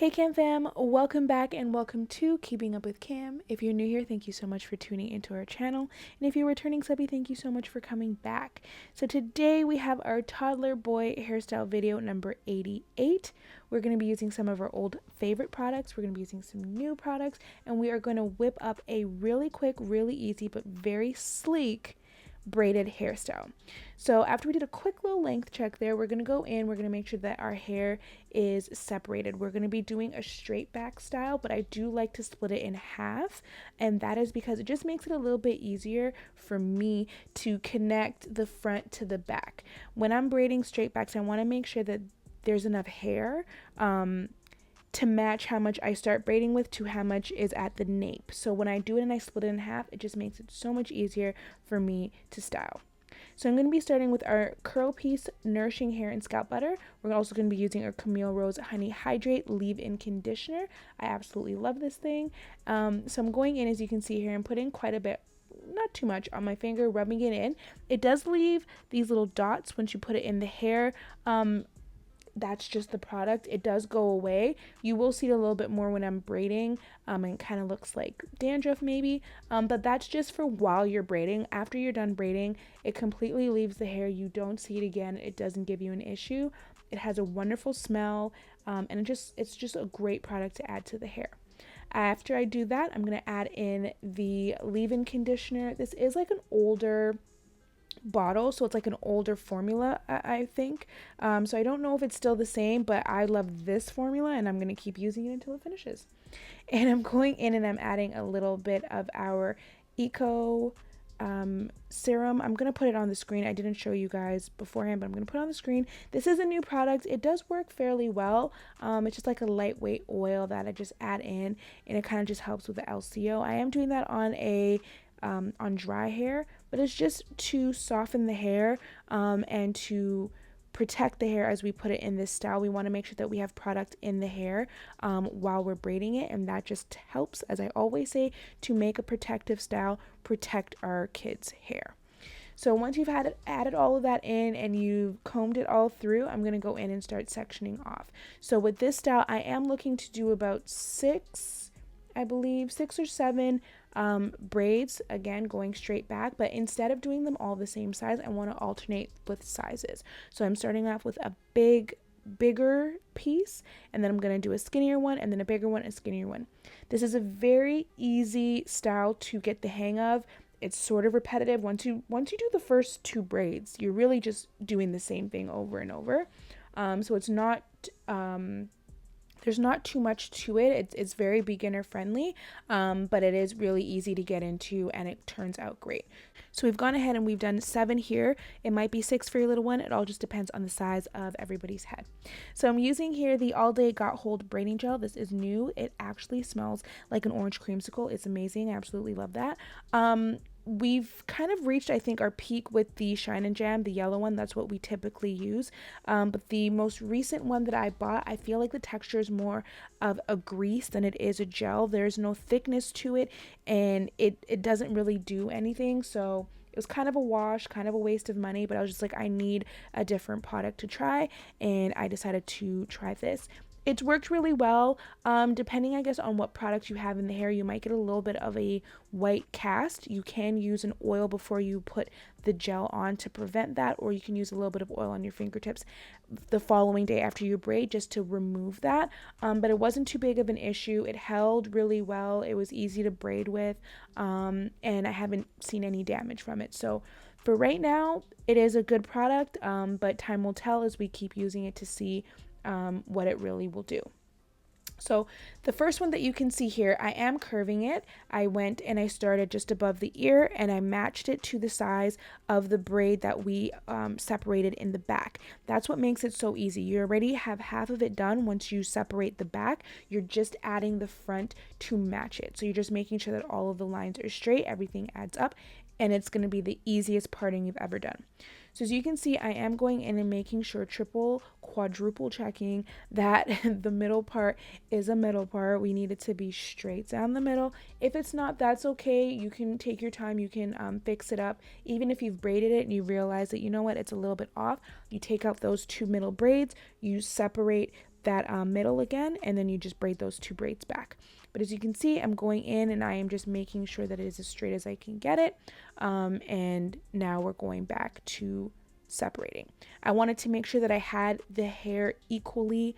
Hey Cam fam, welcome back and welcome to Keeping Up with Cam. If you're new here, thank you so much for tuning into our channel. And if you're returning subby, thank you so much for coming back. So today we have our Toddler Boy Hairstyle video number 88. We're going to be using some of our old favorite products. We're going to be using some new products. And we are going to whip up a really quick, really easy, but very sleek braided hairstyle. So after we did a quick little length check there, we're going to go in, we're going to make sure that our hair is separated. We're going to be doing a straight back style, but I do like to split it in half, and that is because it just makes it a little bit easier for me to connect the front to the back. When I'm braiding straight backs, I want to make sure that there's enough hair to match how much I start braiding with to how much is at the nape. So when I do it and I split it in half, it just makes it so much easier for me to style. So I'm going to be starting with our Curl Piece Nourishing Hair and Scalp Butter. We're also going to be using our Camille Rose Honey Hydrate Leave-In Conditioner. I absolutely love this thing. So I'm going in, as you can see here, and putting quite a bit, not too much, on my finger, rubbing it in. It does leave these little dots once you put it in the hair. That's just the product. It does go away. You will see it a little bit more when I'm braiding, and it kind of looks like dandruff maybe, but that's just for while you're braiding. After you're done braiding, it completely leaves the hair. You don't see it again. It doesn't give you an issue. It has a wonderful smell, and it's just a great product to add to the hair. After I do that, I'm going to add in the leave-in conditioner. This is like an older bottle, so it's like an older formula, I think. So I don't know if it's still the same, but I love this formula and I'm going to keep using it until it finishes. And I'm going in and I'm adding a little bit of our Eco serum. I'm going to put it on the screen. I didn't show you guys beforehand, but I'm going to put it on the screen. This is a new product. It does work fairly well. It's just like a lightweight oil that I just add in, and it kind of just helps with the LCO. I am doing that on on dry hair, but it's just to soften the hair and to protect the hair as we put it in this style. We want to make sure that we have product in the hair while we're braiding it, and that just helps, as I always say, to make a protective style, protect our kids' hair. So once you've added all of that in and you've combed it all through, I'm going to go in and start sectioning off. So with this style, I am looking to do about six or seven braids, again going straight back, but instead of doing them all the same size, I want to alternate with sizes. So I'm starting off with a bigger piece, and then I'm going to do a skinnier one, and then a bigger one, a skinnier one. This is a very easy style to get the hang of. It's sort of repetitive. Once you do the first two braids, you're really just doing the same thing over and over. So it's not there's not too much to it. It's very beginner friendly, but it is really easy to get into, and it turns out great. So we've gone ahead and we've done 7 here. It might be 6 for your little one. It all just depends on the size of everybody's head. So I'm using here the All Day Got Hold Braiding Gel. This is new. It actually smells like an orange creamsicle. It's amazing. I absolutely love that. We've kind of reached, I think, our peak with the Shine and Jam, the yellow one. That's what we typically use. But the most recent one that I bought, I feel like the texture is more of a grease than it is a gel. There's no thickness to it, and it doesn't really do anything. So it was kind of a wash, kind of a waste of money, but I was just like, I need a different product to try, and I decided to try this. It's worked really well. Depending, I guess, on what product you have in the hair, you might get a little bit of a white cast. You can use an oil before you put the gel on to prevent that, or you can use a little bit of oil on your fingertips the following day after you braid just to remove that. But it wasn't too big of an issue. It held really well. It was easy to braid with, and I haven't seen any damage from it. So for right now, it is a good product, but time will tell as we keep using it to see what it really will do. So the first one that you can see here, I am curving it. I went and I started just above the ear, and I matched it to the size of the braid that we separated in the back. That's what makes it so easy. You already have half of it done. Once you separate the back, you're just adding the front to match it. So you're just making sure that all of the lines are straight, everything adds up, and it's going to be the easiest parting you've ever done. So as you can see, I am going in and making sure, triple, quadruple checking that the middle part is a middle part. We need it to be straight down the middle. If it's not, that's okay. You can take your time. You can fix it up. Even if you've braided it and you realize that, you know what, it's a little bit off, you take out those 2 middle braids, you separate that middle again, and then you just braid those 2 braids back. But as you can see, I'm going in and I am just making sure that it is as straight as I can get it. And now we're going back to separating. I wanted to make sure that I had the hair equally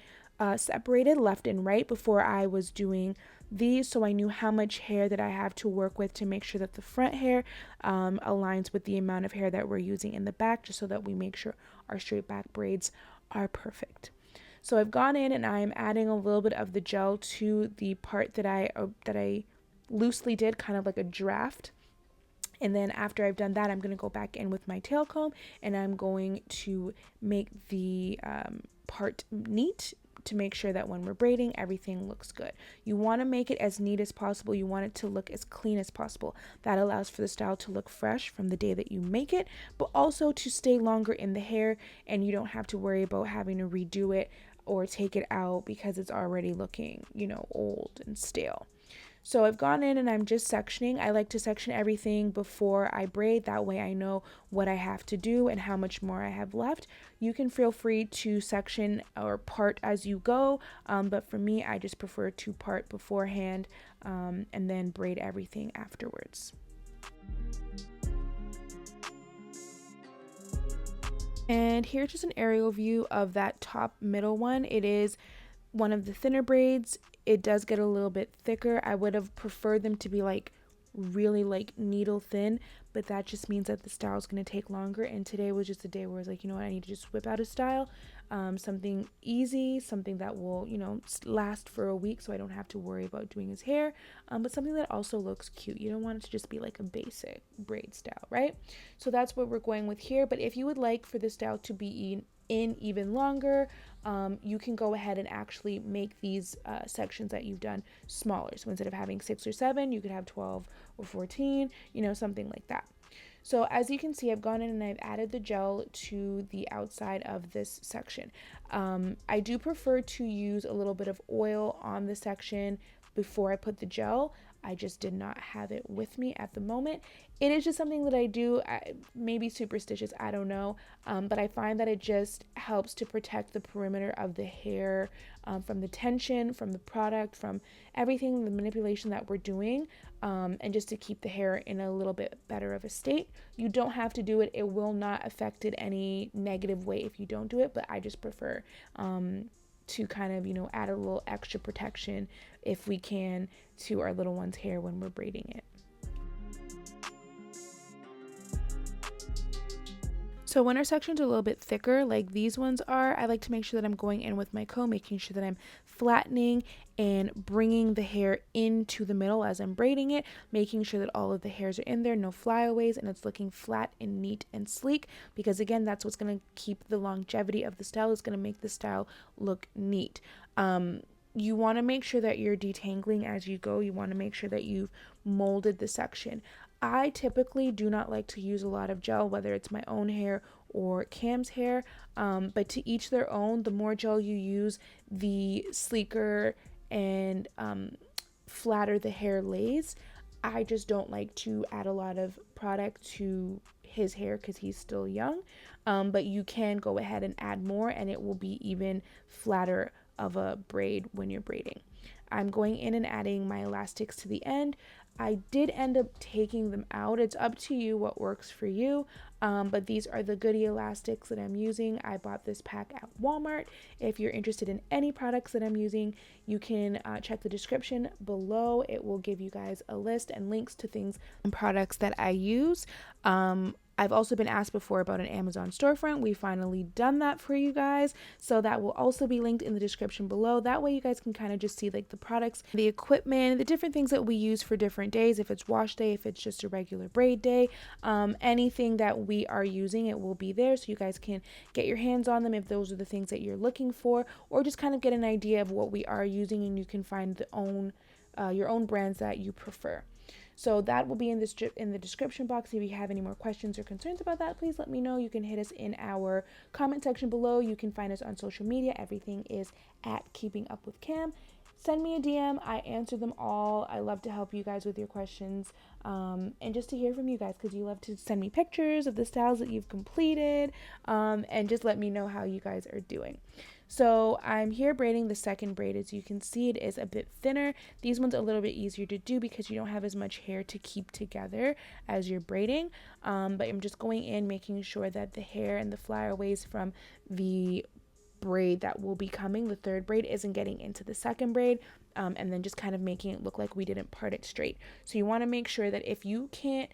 separated left and right before I was doing these, so I knew how much hair that I have to work with to make sure that the front hair aligns with the amount of hair that we're using in the back, just so that we make sure our straight back braids are perfect. So I've gone in and I'm adding a little bit of the gel to the part that I loosely did, kind of like a draft. And then after I've done that, I'm going to go back in with my tail comb and I'm going to make the part neat to make sure that when we're braiding, everything looks good. You want to make it as neat as possible. You want it to look as clean as possible. That allows for the style to look fresh from the day that you make it, but also to stay longer in the hair, and you don't have to worry about having to redo it or take it out because it's already looking, you know, old and stale. So I've gone in and I'm just sectioning. I like to section everything before I braid. That way I know what I have to do and how much more I have left. You can feel free to section or part as you go, but for me, I just prefer to part beforehand and then braid everything afterwards. And here's just an aerial view of that top middle one. It is one of the thinner braids. It does get a little bit thicker. I would have preferred them to be like really like needle thin, but that just means that the style is going to take longer. And today was just a day where I was like, you know what, I need to just whip out a style, something easy, something that will, you know, last for a week so I don't have to worry about doing his hair, but something that also looks cute. You don't want it to just be like a basic braid style, right? So that's what we're going with here. But if you would like for the style to be in even longer, you can go ahead and actually make these sections that you've done smaller. So instead of having 6 or 7, you could have 12 or 14, you know, something like that. So as you can see, I've gone in and I've added the gel to the outside of this section. I do prefer to use a little bit of oil on the section before I put the gel. I just did not have it with me at the moment. It is just something that I do, maybe superstitious, I don't know, but I find that it just helps to protect the perimeter of the hair from the tension, from the product, from everything, the manipulation that we're doing, and just to keep the hair in a little bit better of a state. You don't have to do it. It will not affect it any negative way if you don't do it, but I just prefer to kind of, you know, add a little extra protection if we can to our little one's hair when we're braiding it. So when our sections are a little bit thicker, like these ones are, I like to make sure that I'm going in with my comb, making sure that I'm flattening and bringing the hair into the middle as I'm braiding it, making sure that all of the hairs are in there, no flyaways, and it's looking flat and neat and sleek, because again, that's what's going to keep the longevity of the style. It's going to make the style look neat. You want to make sure that you're detangling as you go. You want to make sure that you've molded the section. I typically do not like to use a lot of gel, whether it's my own hair or Cam's hair, but to each their own. The more gel you use, the sleeker and flatter the hair lays. I just don't like to add a lot of product to his hair because he's still young, but you can go ahead and add more and it will be even flatter of a braid when you're braiding. I'm going in and adding my elastics to the end. I did end up taking them out. It's up to you what works for you, but these are the Goodie elastics that I'm using. I bought this pack at Walmart. If you're interested in any products that I'm using, you can check the description below. It will give you guys a list and links to things and products that I use. I've also been asked before about an Amazon storefront. We finally done that for you guys. So that will also be linked in the description below. That way you guys can kind of just see like the products, the equipment, the different things that we use for different days. If it's wash day, if it's just a regular braid day, anything that we are using, it will be there. So you guys can get your hands on them if those are the things that you're looking for, or just kind of get an idea of what we are using, and you can find your own brands that you prefer. So that will be in the description box. If you have any more questions or concerns about that, please let me know. You can hit us in our comment section below. You can find us on social media. Everything is at Keeping Up with Cam. Send me a DM. I answer them all. I love to help you guys with your questions, and just to hear from you guys, because you love to send me pictures of the styles that you've completed, and just let me know how you guys are doing. So I'm here braiding the second braid. As you can see, it is a bit thinner. These ones are a little bit easier to do because you don't have as much hair to keep together as you're braiding. But I'm just going in, making sure that the hair and the flyaways from the braid that will be coming, the third braid, isn't getting into the second braid, and then just kind of making it look like we didn't part it straight. So you want to make sure that if you can't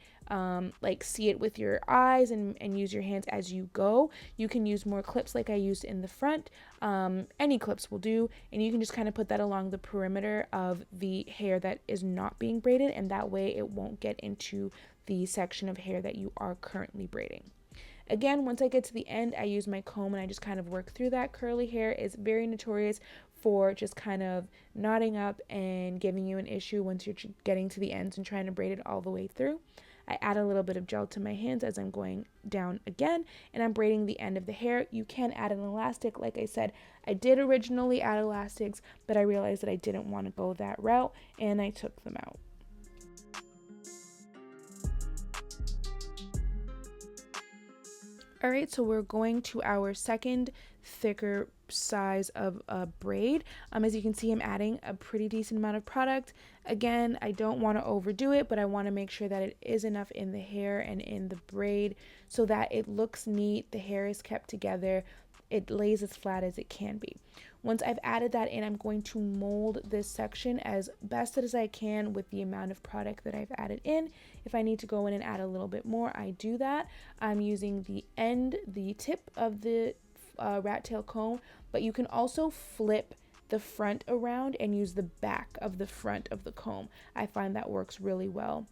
like see it with your eyes and use your hands as you go, you can use more clips like I used in the front. Any clips will do, and you can just kind of put that along the perimeter of the hair that is not being braided, and that way it won't get into the section of hair that you are currently braiding. Again, once I get to the end, I use my comb and I just kind of work through that. Curly hair is very notorious for just kind of knotting up and giving you an issue once you're getting to the ends and trying to braid it all the way through. I add a little bit of gel to my hands as I'm going down again, and I'm braiding the end of the hair. You can add an elastic. Like I said, I did originally add elastics, but I realized that I didn't want to go that route, and I took them out. All right, so we're going to our second thicker size of a braid. As you can see, I'm adding a pretty decent amount of product. Again, I don't want to overdo it, but I want to make sure that it is enough in the hair and in the braid so that it looks neat, the hair is kept together, it lays as flat as it can be. Once I've added that in, I'm going to mold this section as best as I can with the amount of product that I've added in. If I need to go in and add a little bit more, I do that. I'm using the tip of the rat tail comb, but you can also flip the front around and use the back of the front of the comb. I find that works really well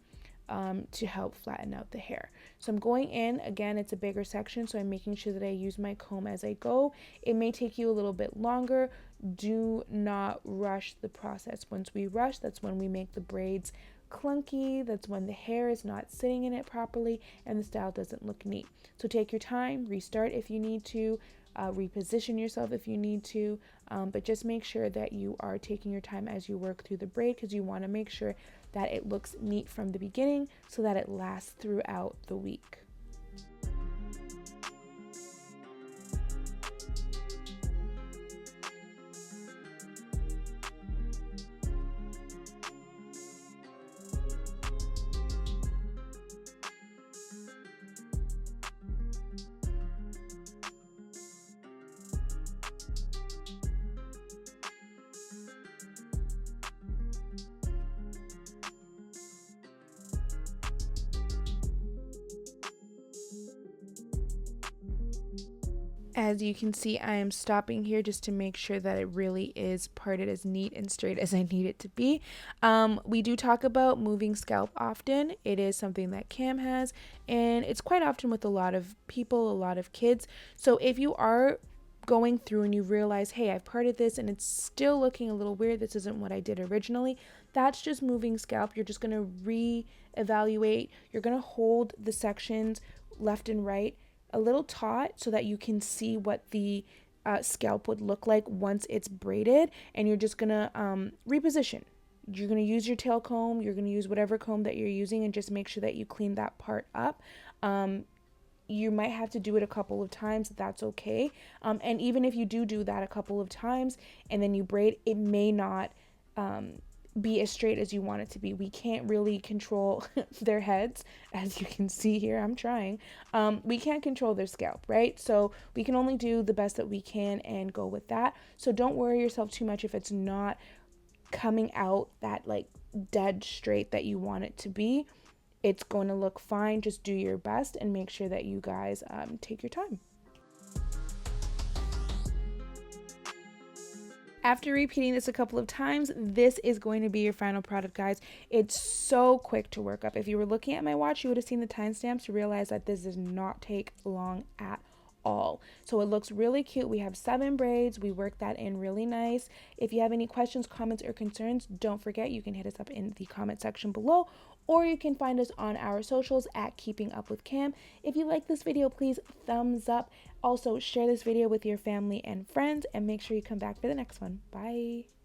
to help flatten out the hair. So I'm going in, again, it's a bigger section, so I'm making sure that I use my comb as I go. It may take you a little bit longer. Do not rush the process. Once we rush, that's when we make the braids clunky. That's when the hair is not sitting in it properly and the style doesn't look neat. So take your time, restart if you need to, reposition yourself if you need to, but just make sure that you are taking your time as you work through the braid, because you want to make sure that it looks neat from the beginning so that it lasts throughout the week. As you can see, I am stopping here just to make sure that it really is parted as neat and straight as I need it to be. We do talk about moving scalp often. It is something that Cam has, and it's quite often with a lot of people, a lot of kids. So if you are going through and you realize, hey, I've parted this and it's still looking a little weird, this isn't what I did originally, that's just moving scalp. You're just going to re-evaluate. You're going to hold the sections left and right a little taut so that you can see what the scalp would look like once it's braided, and you're just gonna reposition. You're gonna use your tail comb, you're gonna use whatever comb that you're using, and just make sure that you clean that part up. You might have to do it a couple of times, that's okay. And even if you do that a couple of times and then you braid, it may not be as straight as you want it to be. We can't really control their heads, as you can see here. I'm trying. We can't control their scalp, right? So we can only do the best that we can and go with that. So don't worry yourself too much if it's not coming out that like dead straight that you want it to be. It's going to look fine. Just do your best and make sure that you guys take your time. After repeating this a couple of times, this is going to be your final product, guys. It's so quick to work up. If you were looking at my watch, you would have seen the timestamps to realize that this does not take long at all. So it looks really cute. We have 7 braids. We worked that in really nice. If you have any questions, comments, or concerns, don't forget you can hit us up in the comment section below, or you can find us on our socials at Keeping Up with Cam. If you like this video, please thumbs up. Also, share this video with your family and friends, and make sure you come back for the next one. Bye.